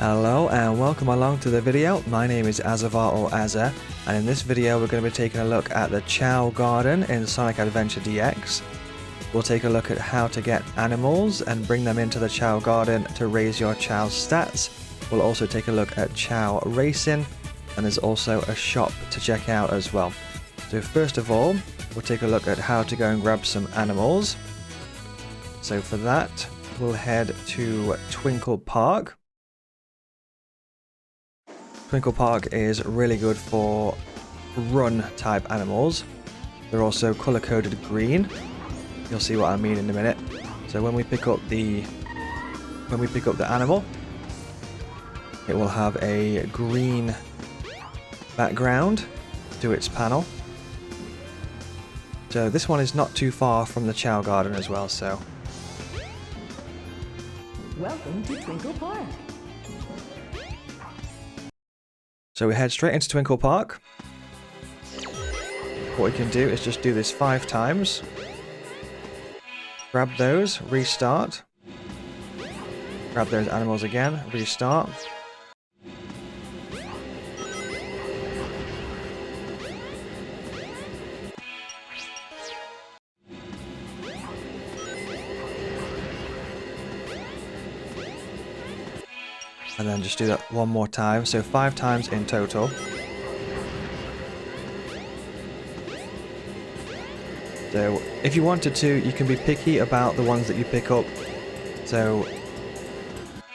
Hello and welcome along to the video. My name is Azzavhar or Azza, and in this video we're going to be taking a look at the Chao Garden in Sonic Adventure DX. We'll take a look at how to get animals and bring them into the Chao Garden to raise your Chao stats. We'll also take a look at Chao Racing, and there's also a shop to check out as well. So first of all, we'll take a look at how to go and grab some animals. So for that, we'll head to Twinkle Park. Twinkle Park is really good for run type animals. They're also color coded green. You'll see what I mean in a minute. So when we pick up the animal, it will have a green background to its panel. So this one is not too far from the Chao Garden as well, so. Welcome to Twinkle Park. So we head straight into Twinkle Park. What we can do is just do this 5 times. Grab those, restart. Grab those animals again, restart. And then just do that one more time, so 5 times in total. So if you wanted to, you can be picky about the ones that you pick up. So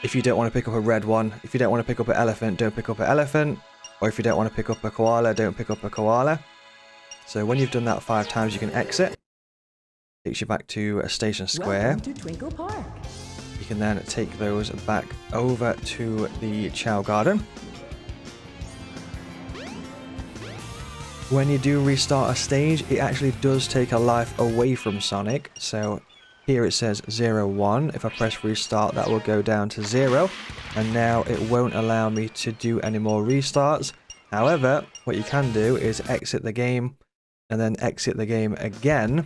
if you don't want to pick up a red one, if you don't want to pick up an elephant, don't pick up an elephant. Or if you don't want to pick up a koala, don't pick up a koala. So when you've done that 5 times, you can exit. Takes you back to a station square. Welcome to Twinkle Park. You can then take those back over to the Chao Garden. When you do restart a stage, it actually does take a life away from Sonic. So here it says 0, 1. If I press restart, that will go down to 0. And now it won't allow me to do any more restarts. However, what you can do is exit the game and then exit the game again.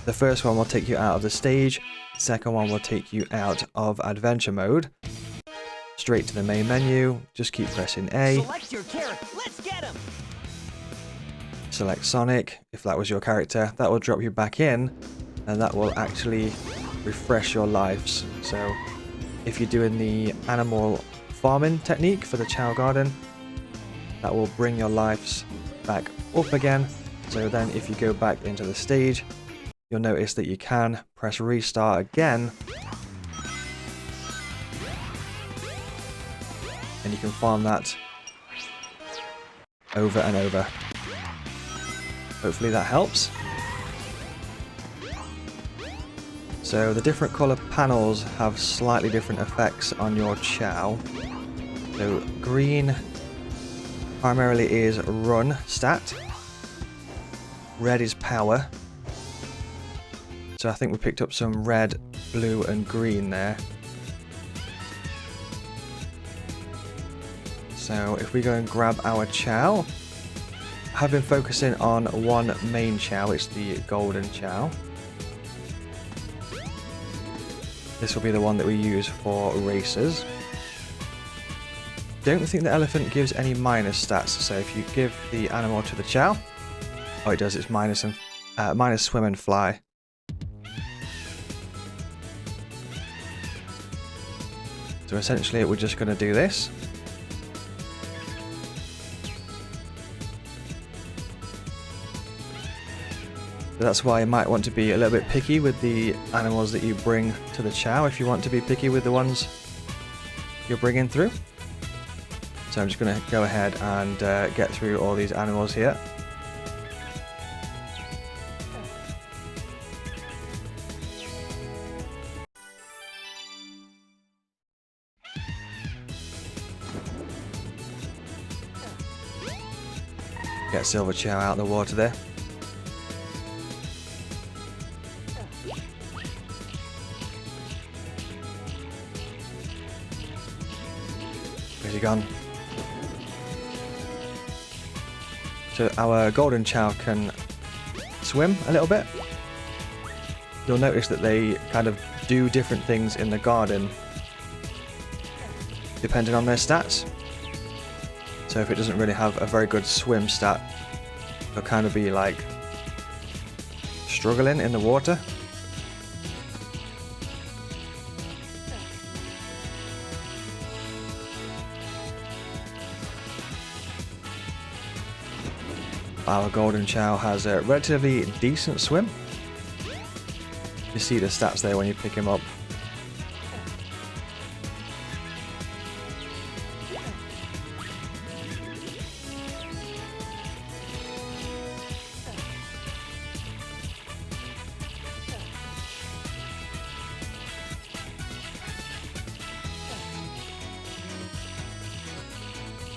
The first one will take you out of the stage. Second one will take you out of adventure mode. Straight to the main menu. Just keep pressing A. Select your character. Let's get him. Select Sonic. If that was your character, that will drop you back in, and that will actually refresh your lives. So if you're doing the animal farming technique for the Chao Garden, that will bring your lives back up again. So then if you go back into the stage, you'll notice that you can press restart again, and you can farm that over and over. Hopefully that helps. So the different color panels have slightly different effects on your Chao. So green primarily is run stat, red is power. So I think we picked up some red, blue and green there. So if we go and grab our Chao, I have been focusing on one main Chao, it's the golden Chao. This will be the one that we use for races. Don't think the elephant gives any minus stats, so if you give the animal to the Chao, oh it does, it's minus swim and fly. So essentially we're just going to do this. So that's why you might want to be a little bit picky with the animals that you bring to the Chao, if you want to be picky with the ones you're bringing through. So I'm just going to go ahead and get through all these animals here. Get Silver Chao out of the water there. Where's he gone? So our golden Chao can swim a little bit. You'll notice that they kind of do different things in the garden depending on their stats. So if it doesn't really have a very good swim stat, it'll kind of be like struggling in the water. Our golden Chao has a relatively decent swim. You see the stats there when you pick him up.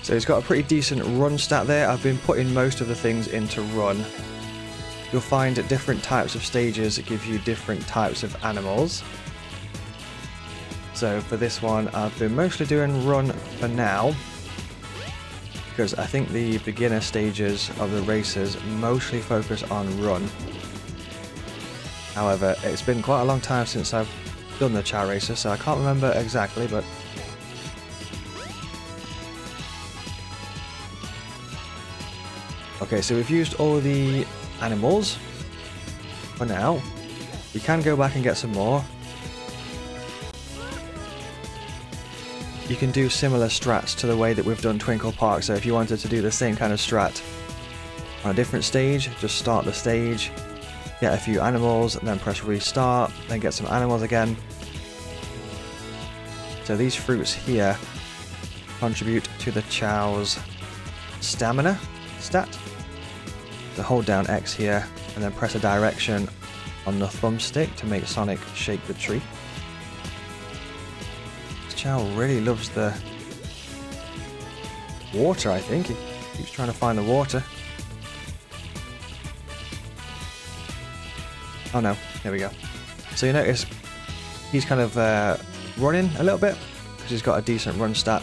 So he's got a pretty decent run stat there. I've been putting most of the things into run. You'll find at different types of stages it gives you different types of animals. So for this one I've been mostly doing run for now, because I think the beginner stages of the races mostly focus on run. However, it's been quite a long time since I've done the Chao races, so I can't remember exactly, but okay, so we've used all the animals for now. We can go back and get some more. You can do similar strats to the way that we've done Twinkle Park, so if you wanted to do the same kind of strat on a different stage, just start the stage, get a few animals, and then press restart, then get some animals again. So these fruits here contribute to the Chao's stamina stat. So hold down X here and then press a direction on the thumbstick to make Sonic shake the tree. Chao really loves the water, I think. He keeps trying to find the water. Oh no, there we go. So you notice he's kind of running a little bit because he's got a decent run stat.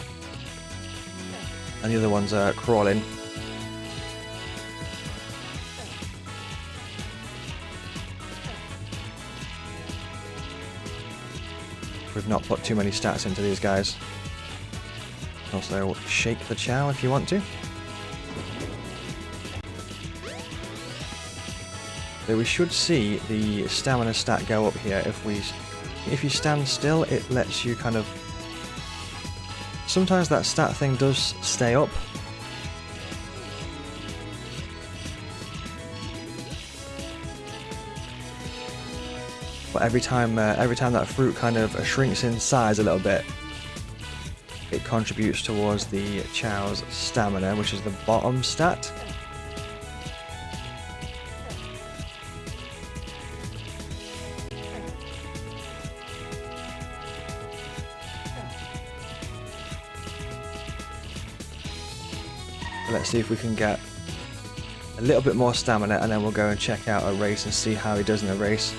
And the other ones are crawling. We've not put too many stats into these guys. Also, shake the Chao if you want to. So we should see the stamina stat go up here if you stand still. It lets you kind of. Sometimes that stat thing does stay up. But every time that fruit kind of shrinks in size a little bit, it contributes towards the Chao's stamina, which is the bottom stat. Let's see if we can get a little bit more stamina, and then we'll go and check out a race and see how he does in a race.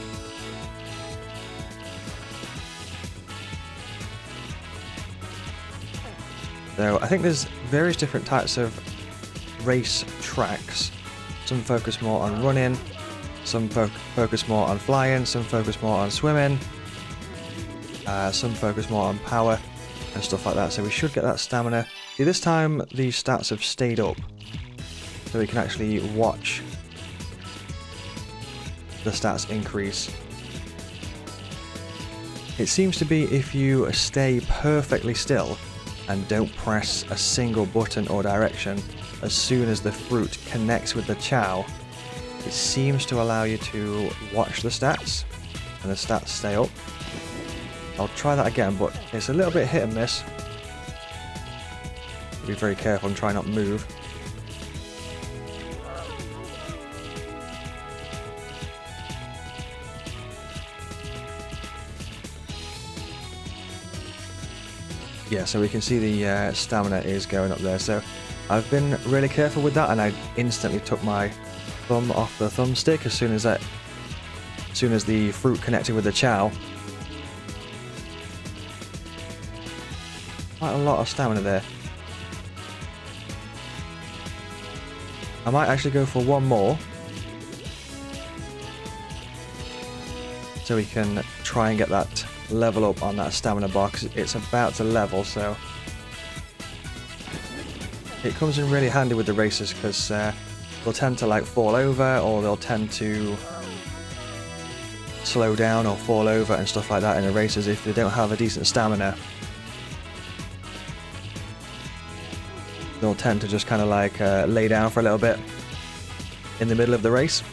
So I think there's various different types of race tracks. Some focus more on running, some focus more on flying, some focus more on swimming, some focus more on power and stuff like that. So we should get that stamina. See, this time the stats have stayed up, so we can actually watch the stats increase. It seems to be if you stay perfectly still and don't press a single button or direction, as soon as the fruit connects with the Chao, it seems to allow you to watch the stats, and the stats stay up. I'll try that again, but it's a little bit hit and miss. Be very careful and try not to move. Yeah, so we can see the stamina is going up there. So I've been really careful with that, and I instantly took my thumb off the thumbstick as soon as the fruit connected with the Chao. Quite a lot of stamina there. I might actually go for one more, so we can try and get that level up on that stamina bar, because it's about to level, so it comes in really handy with the races because they'll tend to like fall over, or they'll tend to slow down or fall over and stuff like that in the races if they don't have a decent stamina. They'll tend to just kind of like lay down for a little bit in the middle of the race.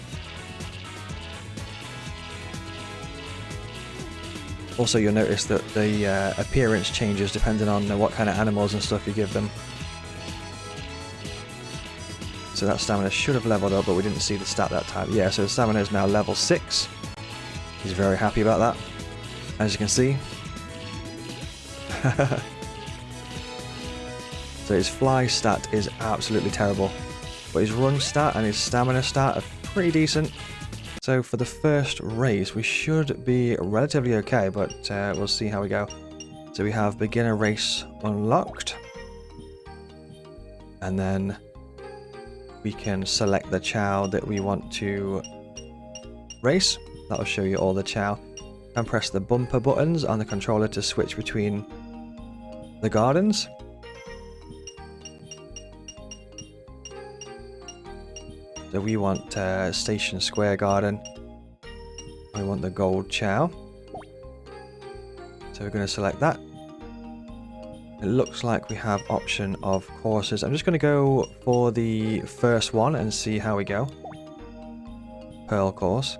Also, you'll notice that the appearance changes depending on what kind of animals and stuff you give them. So that stamina should have leveled up, but we didn't see the stat that time. Yeah, so the stamina is now level 6. He's very happy about that, as you can see. So his fly stat is absolutely terrible, but his run stat and his stamina stat are pretty decent. So for the first race, we should be relatively okay, but we'll see how we go. So we have beginner race unlocked, and then we can select the Chao that we want to race. That'll show you all the Chao. And press the bumper buttons on the controller to switch between the gardens. So we want Station Square Garden. We want the gold Chao. So we're going to select that. It looks like we have option of courses. I'm just going to go for the first one and see how we go. Pearl course.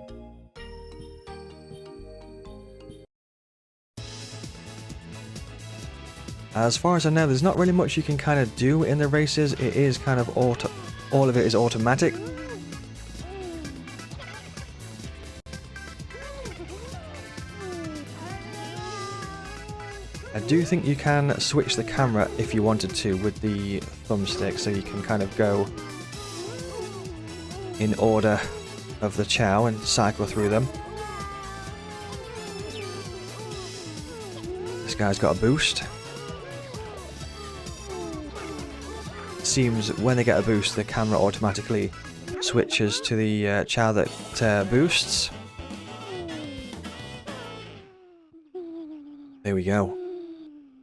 As far as I know, there's not really much you can kind of do in the races. It is kind of all of it is automatic. I do think you can switch the camera if you wanted to with the thumbstick, so you can kind of go in order of the Chao and cycle through them. This guy's got a boost. It seems when they get a boost, the camera automatically switches to the Chao that boosts. There we go.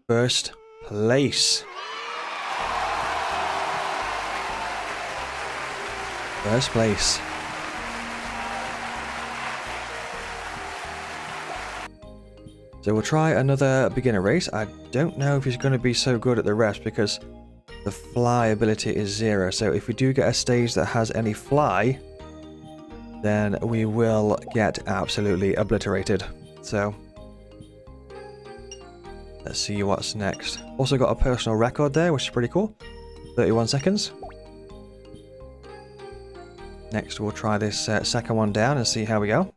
First place. First place. So we'll try another beginner race. I don't know if he's going to be so good at the rest because the fly ability is 0. So if we do get a stage that has any fly, then we will get absolutely obliterated. So let's see what's next. Also got a personal record there, which is pretty cool. 31 seconds. Next we'll try this second one down and see how we go.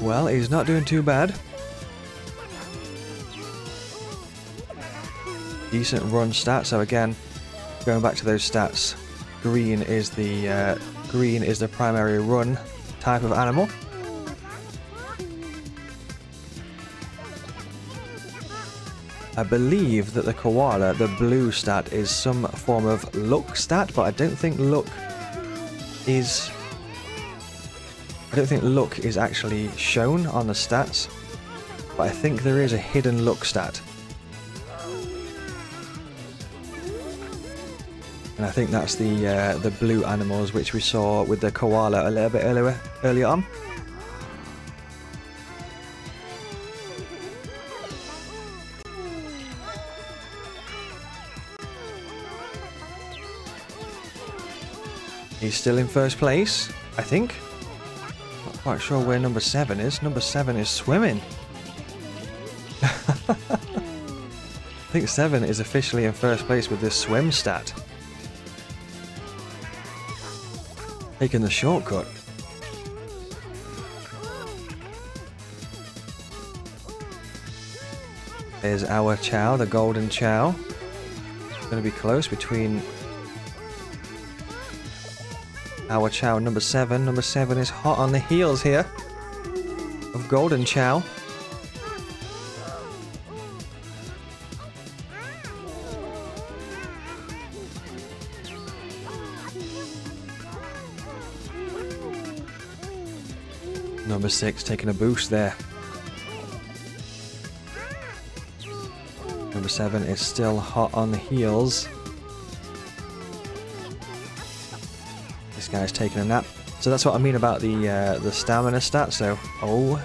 Well, he's not doing too bad. Decent run stats. So again, going back to those stats, green is the primary run type of animal. I believe that the koala, the blue stat, is some form of luck stat, but I don't think luck is actually shown on the stats, but I think there is a hidden luck stat. And I think that's the blue animals which we saw with the koala a little bit earlier on. He's still in first place, I think. Not quite sure where number 7 is. Number 7 is swimming. I think 7 is officially in first place with this swim stat. Taking the shortcut. There's our Chao, the golden Chao. It's going to be close between our Chao number 7. Number 7 is hot on the heels here of Golden Chao. Number 6 taking a boost there. Number 7 is still hot on the heels. This guy's taking a nap. So that's what I mean about the stamina stat. So, oh,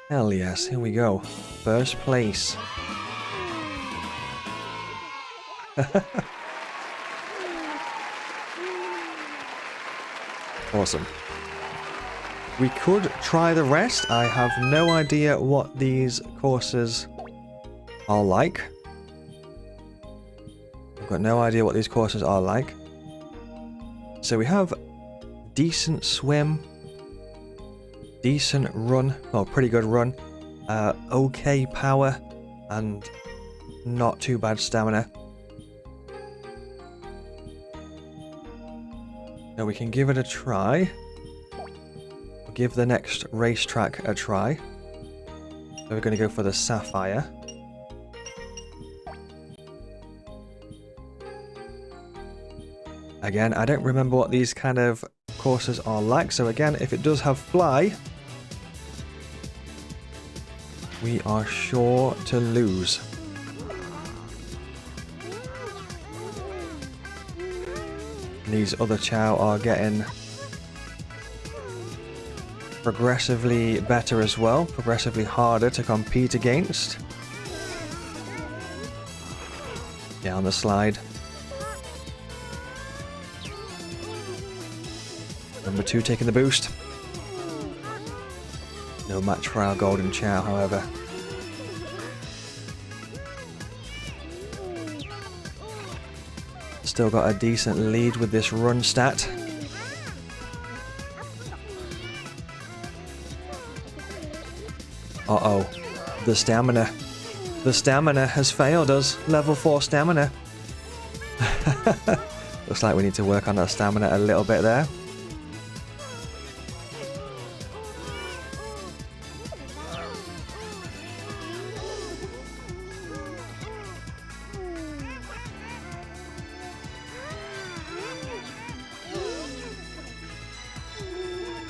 hell yes, here we go. First place. Awesome. We could try the rest. I have no idea what these courses are like. I've got no idea what these courses are like. So we have decent swim, decent run, well, pretty good run, okay power, and not too bad stamina. Now we can give it a try. Give the next racetrack a try. So we're going to go for the Sapphire. Again, I don't remember what these kind of courses are like, so again, if it does have fly, we are sure to lose. These other Chao are getting progressively better as well, progressively harder to compete against. Yeah, on the slide. Number 2 taking the boost. No match for our Golden Chao, however. Still got a decent lead with this run stat. Uh-oh. The stamina. The stamina has failed us. Level 4 stamina. Looks like we need to work on that stamina a little bit there.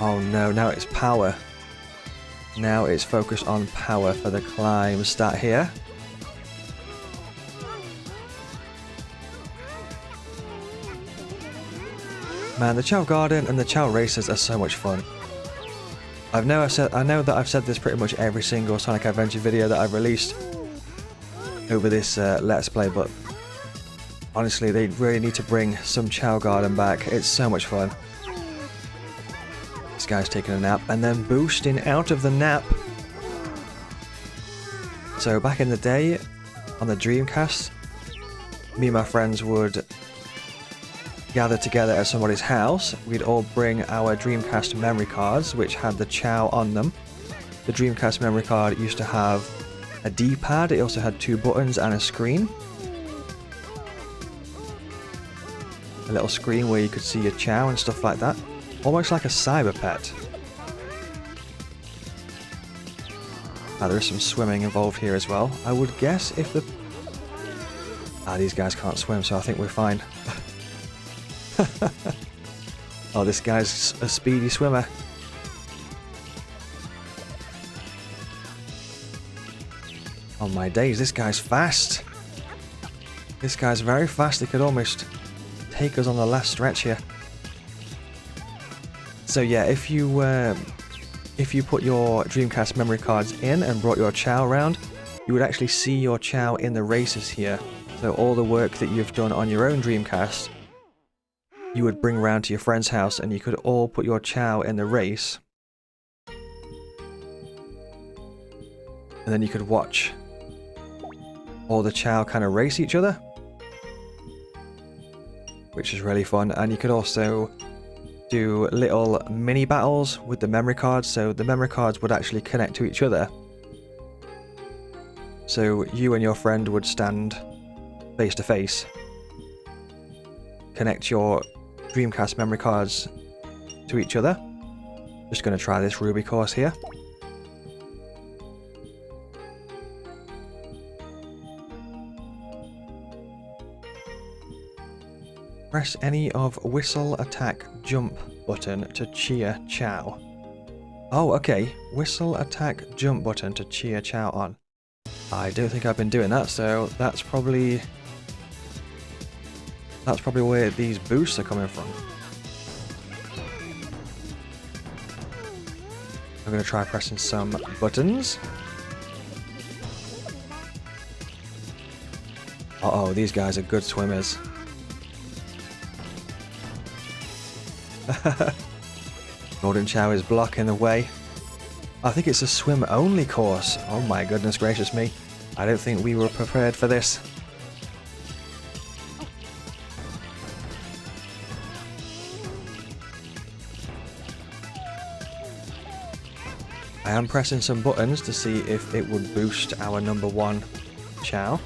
Oh no, now it's power. Now it's focused on power for the climb stat here. Man, the Chao Garden and the Chao races are so much fun. I know that I've said this pretty much every single Sonic Adventure video that I've released over this Let's Play, but honestly, they really need to bring some Chao Garden back. It's so much fun. This guy's taking a nap and then boosting out of the nap. So back in the day, on the Dreamcast, me and my friends would gather together at somebody's house. We'd all bring our Dreamcast memory cards, which had the Chao on them. The Dreamcast memory card used to have a D-pad, it also had 2 buttons and a screen. A little screen where you could see your Chao and stuff like that. Almost like a cyber pet. Ah, there is some swimming involved here as well. I would guess if the... Ah, these guys can't swim, so I think we're fine. Oh, this guy's a speedy swimmer. Oh my days, this guy's fast. This guy's very fast. He could almost take us on the last stretch here. So yeah, if you put your Dreamcast memory cards in and brought your Chao around, you would actually see your Chao in the races here. So all the work that you've done on your own Dreamcast, you would bring around to your friend's house and you could all put your Chao in the race. And then you could watch all the Chao kind of race each other, which is really fun. And you could also do little mini battles with the memory cards, so the memory cards would actually connect to each other. So you and your friend would stand face to face, connect your Dreamcast memory cards to each other. Just going to try this Ruby course here. Press any of whistle, attack, jump button to cheer Chao. Oh, okay. Whistle, attack, jump button to cheer Chao on. I don't think I've been doing that, so that's probably where these boosts are coming from. I'm going to try pressing some buttons. Uh-oh, these guys are good swimmers. Golden Chao is blocking the way. I think it's a swim-only course. Oh my goodness gracious me. I don't think we were prepared for this. I am pressing some buttons to see if it would boost our number 1 Chao.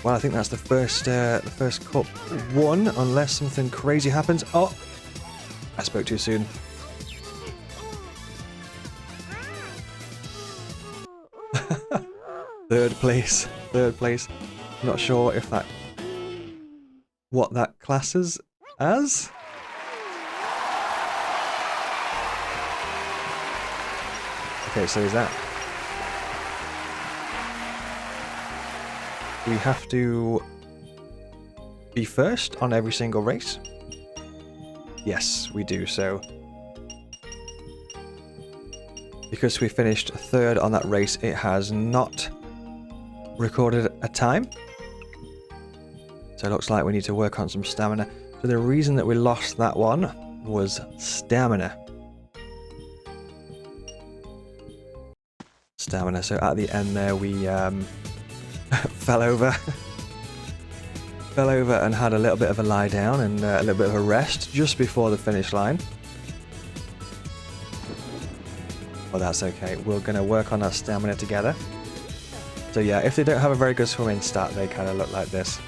Well, I think that's the first cup won, unless something crazy happens. Oh, I spoke too soon. Third place. Not sure if what that classes as. Okay, so is that? We have to be first on every single race? Yes, we do, so because we finished third on that race, it has not recorded a time. So it looks like we need to work on some stamina. So the reason that we lost that one was stamina. So at the end there we fell over and had a little bit of a lie down and a little bit of a rest just before the finish line. Well, that's okay. We're going to work on that stamina together. So yeah, if they don't have a very good swimming stat, they kind of look like this.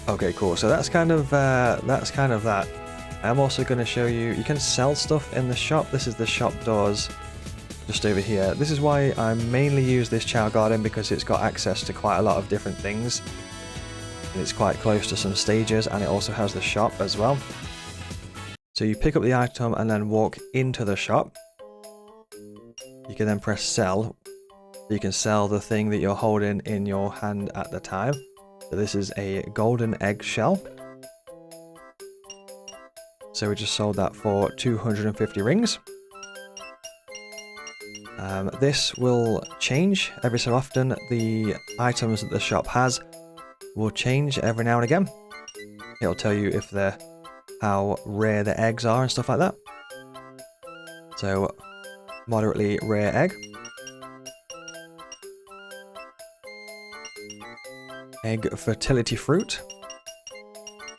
Okay, cool. So that's kind of that. I'm also going to show you. You can sell stuff in the shop. This is the shop doors, just over here. This is why I mainly use this Chao Garden, because it's got access to quite a lot of different things. And it's quite close to some stages, and it also has the shop as well. So you pick up the item and then walk into the shop. You can then press sell. You can sell the thing that you're holding in your hand at the time. So this is a golden egg shell. So we just sold that for 250 rings. This will change every so often. The items that the shop has will change every now and again. It'll tell you if how rare the eggs are and stuff like that. So moderately rare egg. Egg fertility fruit.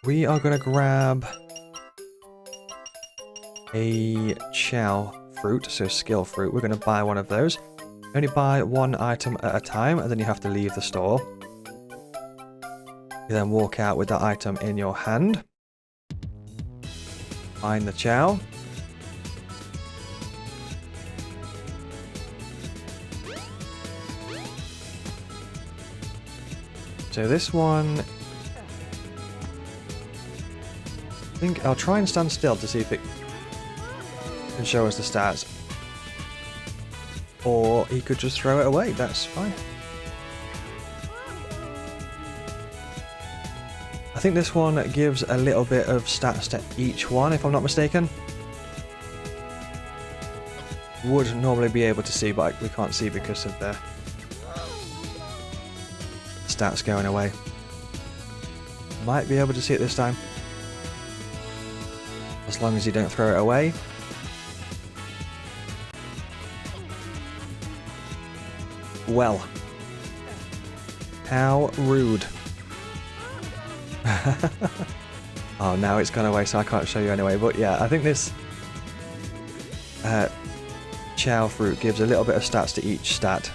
We are going to grab a Chao fruit, so skill fruit. We're going to buy one of those. Only buy one item at a time, and then you have to leave the store. You then walk out with that item in your hand. Find the Chao. So this one, I think I'll try and stand still to see if it can show us the stats. Or he could just throw it away, that's fine. I think this one gives a little bit of stats to each one, if I'm not mistaken. Would normally be able to see, but we can't see because of the stats going away. Might be able to see it this time. As long as you don't throw it away. Well. How rude. Oh, now it's gone away, so I can't show you anyway. But yeah, I think this Chao fruit gives a little bit of stats to each stat.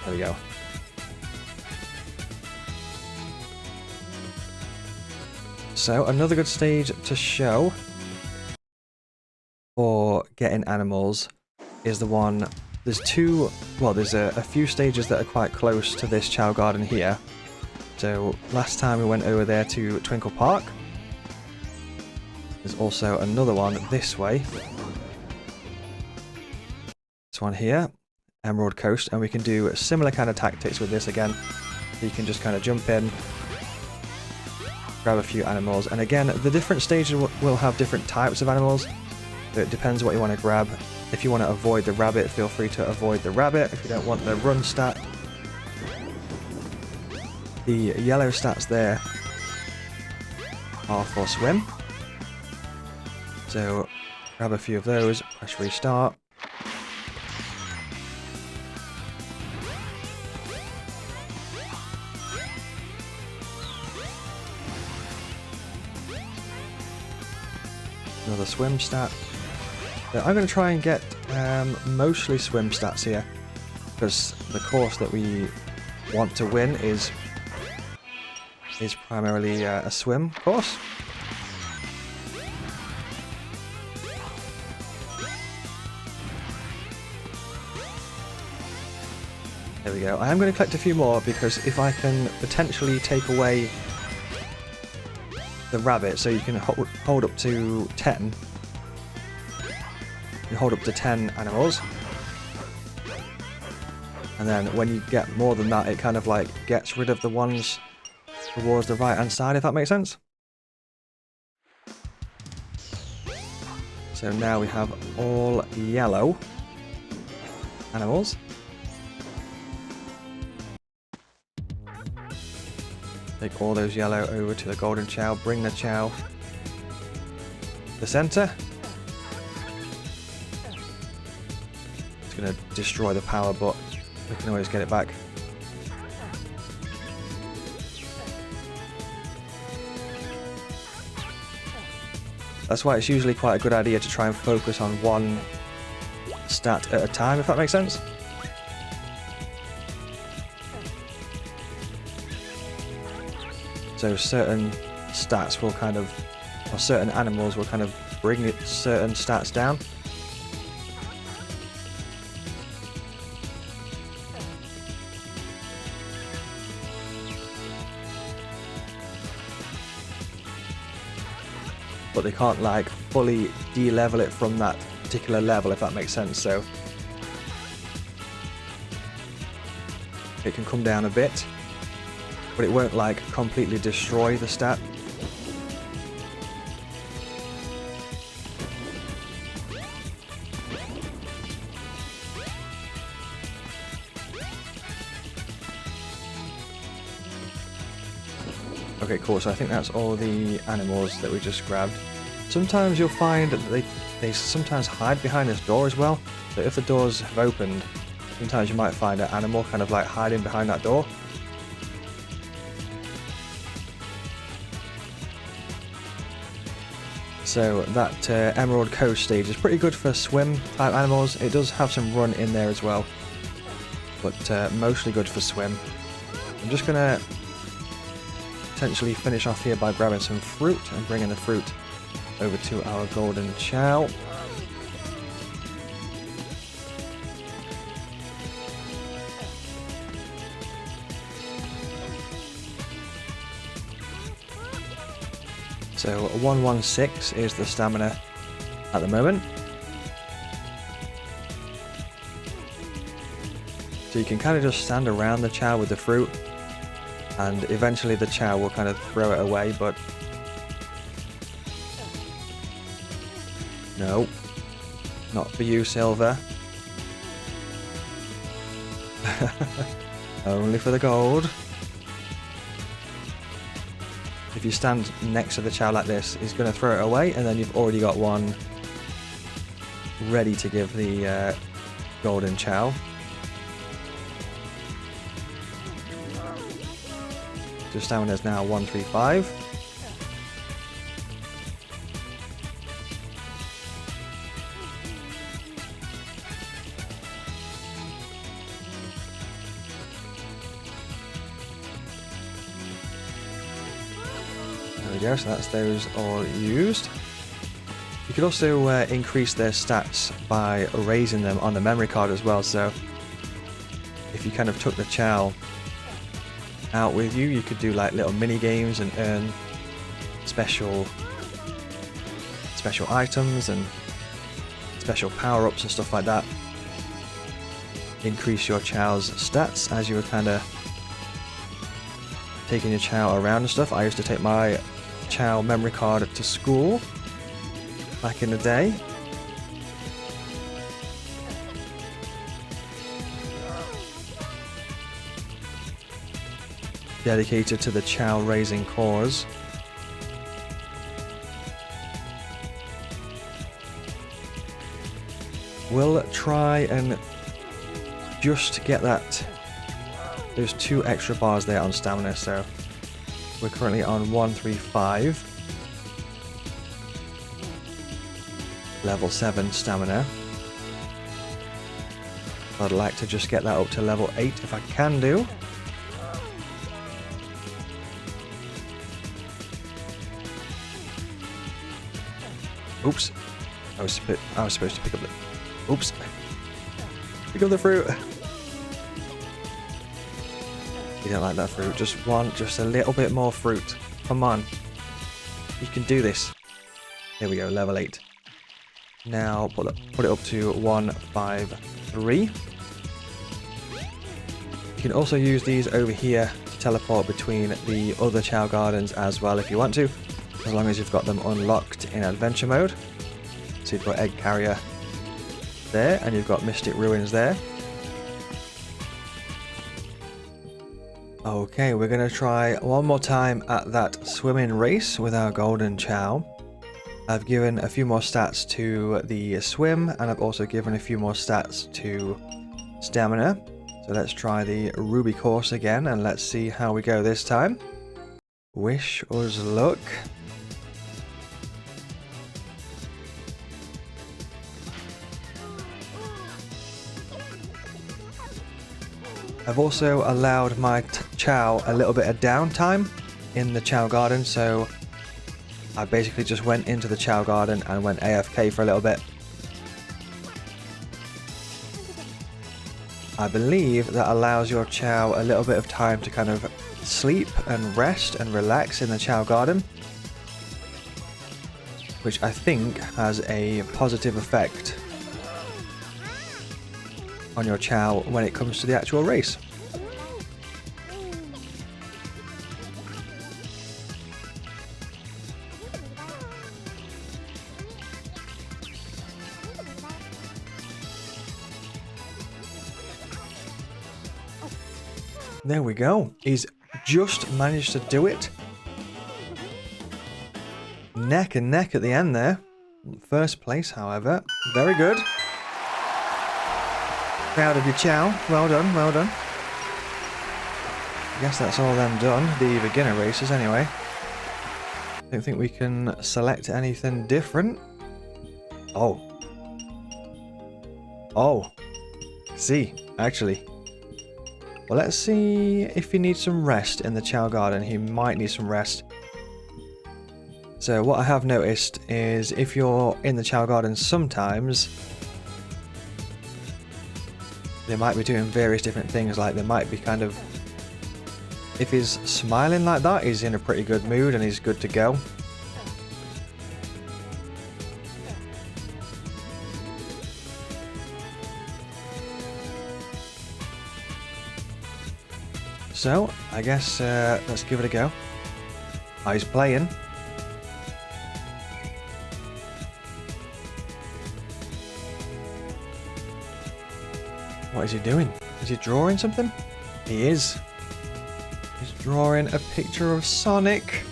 There we go. So another good stage to show for getting animals is the one. There's two, well, there's a few stages that are quite close to this Chao Garden here. So last time we went over there to Twinkle Park. There's also another one this way. This one here, Emerald Coast, and we can do similar kind of tactics with this again. You can just kind of jump in, grab a few animals, and again, the different stages will have different types of animals. So it depends what you want to grab. If you want to avoid the rabbit, feel free to avoid the rabbit. If you don't want the run stat, the yellow stats there are for swim. So grab a few of those, press restart. Another swim stat. So I'm going to try and get mostly swim stats here, because the course that we want to win is primarily a swim course. There we go. I am going to collect a few more, because if I can potentially take away the rabbit, so you can hold up to 10. You hold up to 10 animals. And then when you get more than that, it kind of like gets rid of the ones towards the right hand side, if that makes sense. So now we have all yellow animals. Take all those yellow over to the golden Chao, bring the Chao to the center. It's going to destroy the power, but we can always get it back. That's why it's usually quite a good idea to try and focus on one stat at a time, if that makes sense. So certain stats will kind of, or certain animals will kind of bring certain stats down. But they can't like fully de-level it from that particular level, if that makes sense. So it can come down a bit, but it won't like completely destroy the stat. Okay, cool, so I think that's all the animals that we just grabbed. Sometimes you'll find that they sometimes hide behind this door as well. So if the doors have opened, sometimes you might find an animal kind of like hiding behind that door. So that Emerald Coast stage is pretty good for swim type animals. It does have some run in there as well, but mostly good for swim. I'm just going to potentially finish off here by grabbing some fruit and bringing the fruit over to our golden Chao. So 116 is the stamina at the moment. So you can kind of just stand around the Chao with the fruit, and eventually the Chao will kind of throw it away, but no, not for you, Silver. Only for the gold. If you stand next to the Chao like this, he's going to throw it away, and then you've already got one ready to give the golden Chao. So stamina is now 135. we go, so that's those all used. You could also increase their stats by raising them on the memory card as well, so if you kind of took the Chao out with you, you could do like little mini games and earn special items and special power-ups and stuff like that. Increase your Chao's stats as you were kind of taking your Chao around and stuff. I used to take my Chao memory card to school back in the day. Dedicated to the Chao raising cause. We'll try and just get that. There's 2 extra bars there on stamina, so we're currently on 135. Level 7 stamina. I'd like to just get that up to level 8 if I can do. Oops. I was supposed to pick up the... Oops. Pick up the fruit. You don't like that fruit. Just want just a little bit more fruit. Come on. You can do this. There we go, level 8. Now put it up to 153. You can also use these over here to teleport between the other Chao Gardens as well if you want to, as long as you've got them unlocked in adventure mode. So you've got Egg Carrier there, and you've got Mystic Ruins there. Okay, we're going to try one more time at that swimming race with our golden Chao. I've given a few more stats to the swim, and I've also given a few more stats to stamina. So let's try the Ruby course again, and let's see how we go this time. Wish us luck. I've also allowed my Chao a little bit of downtime in the Chao Garden, so I basically just went into the Chao Garden and went AFK for a little bit. I believe that allows your Chao a little bit of time to kind of sleep and rest and relax in the Chao Garden, which I think has a positive effect on your Chao when it comes to the actual race. There we go. He's just managed to do it. Neck and neck at the end there. First place, however. Very good. Proud of you, Chao. Well done, well done. I guess that's all them done. The beginner races, anyway. Don't think we can select anything different. Oh. Oh. See, actually. Well, let's see if he needs some rest in the Chao Garden. He might need some rest. So what I have noticed is if you're in the Chao Garden sometimes, they might be doing various different things. Like they might be kind of, if he's smiling like that, he's in a pretty good mood and he's good to go. So, I guess let's give it a go. Oh, he's playing. What is he doing? Is he drawing something? He is. He's drawing a picture of Sonic.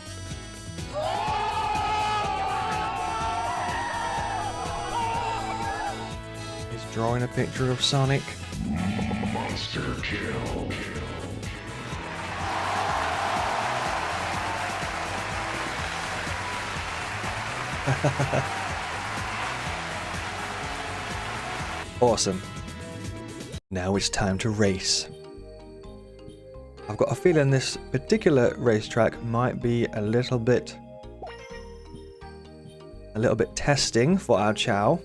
He's drawing a picture of Sonic. Monster kill. Awesome. Now it's time to race. I've got a feeling this particular racetrack might be a little bit a little bit testing for our Chao.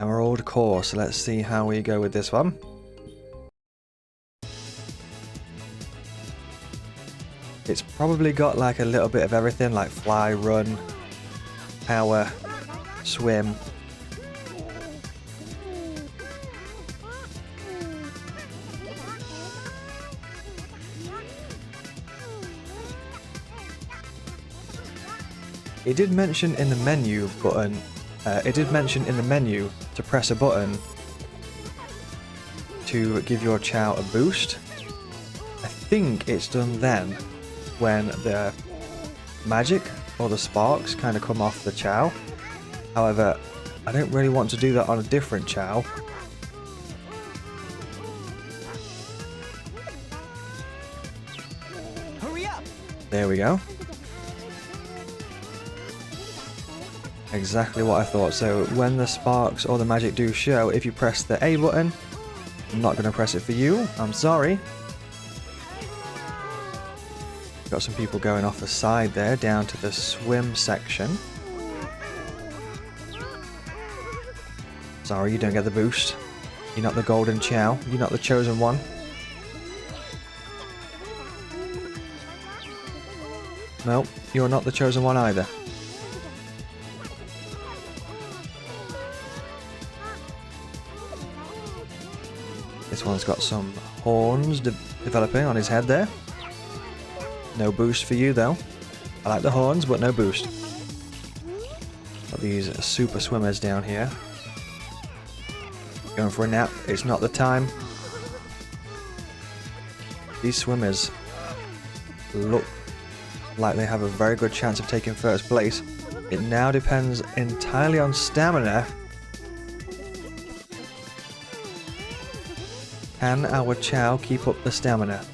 Emerald core, so let's see how we go with this one. It's probably got like a little bit of everything, like fly, run, power, swim. It did mention in the menu button, to press a button to give your Chao a boost. I think it's done then when the magic or the sparks kind of come off the Chao. However, I don't really want to do that on a different Chao. Hurry up! There we go. Exactly what I thought. So when the sparks or the magic do show, if you press the A button, I'm not going to press it for you, I'm sorry. Got some people going off the side there, down to the swim section. Sorry, you don't get the boost. You're not the golden Chao, you're not the chosen one. No, you're not the chosen one either. This one's got some horns developing on his head there. No boost for you though. I like the horns, but no boost. Got these super swimmers down here. Going for a nap. It's not the time. These swimmers look like they have a very good chance of taking first place. It now depends entirely on stamina. Can our Chao keep up the stamina?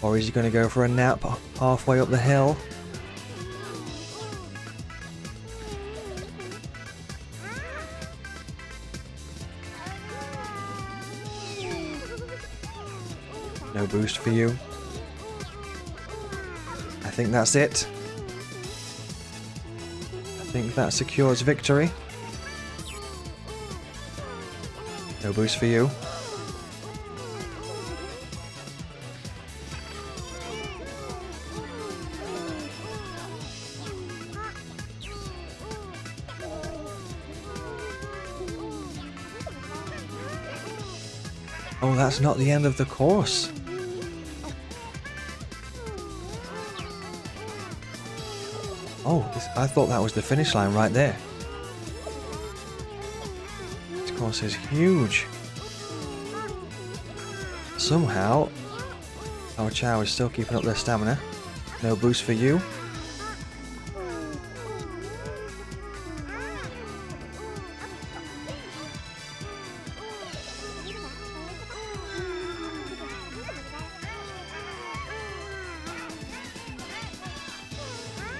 Or is he going to go for a nap halfway up the hill? No boost for you. I think that's it. I think that secures victory. No boost for you. Oh, that's not the end of the course. Oh, I thought that was the finish line right there. This course is huge. Somehow, our Chao is still keeping up their stamina. No boost for you.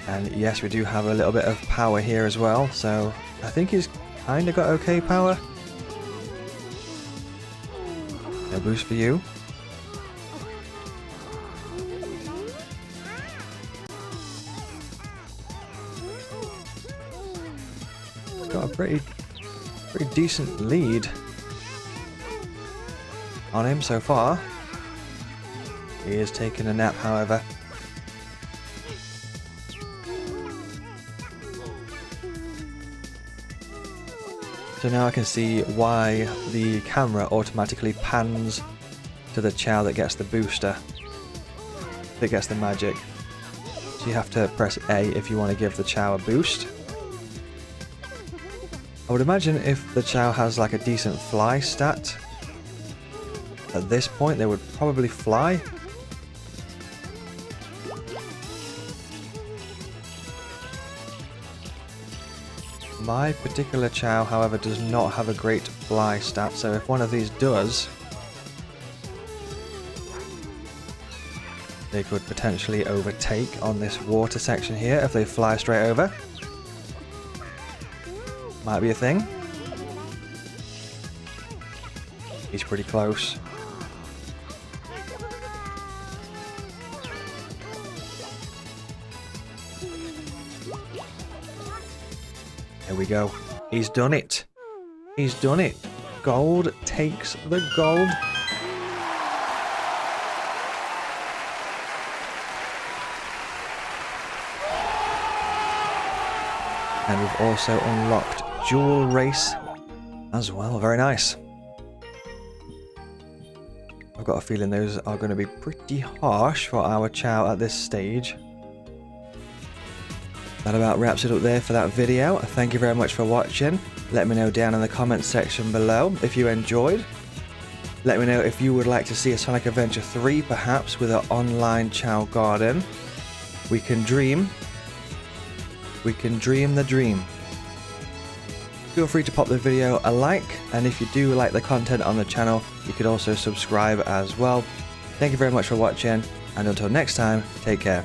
And yes, we do have a little bit of power here as well, so I think he's kind of got okay power. No boost for you. He's got a pretty decent lead on him so far. He is taking a nap, however. So now I can see why the camera automatically pans to the Chao that gets the booster, that gets the magic. So you have to press A if you want to give the Chao a boost. I would imagine if the Chao has like a decent fly stat, at this point they would probably fly. My particular Chao, however, does not have a great fly stat, so if one of these does, they could potentially overtake on this water section here if they fly straight over. Might be a thing. He's pretty close. There we go. He's done it. He's done it. Gold takes the gold. And we've also unlocked Dual Race as well. Very nice. I've got a feeling those are going to be pretty harsh for our Chao at this stage. That about wraps it up there for that video. Thank you very much for watching. Let me know down in the comments section below if you enjoyed. Let me know if you would like to see a Sonic Adventure 3 perhaps with an online Chao Garden. We can dream. We can dream the dream. Feel free to pop the video a like, and if you do like the content on the channel, you could also subscribe as well. Thank you very much for watching, and until next time, take care.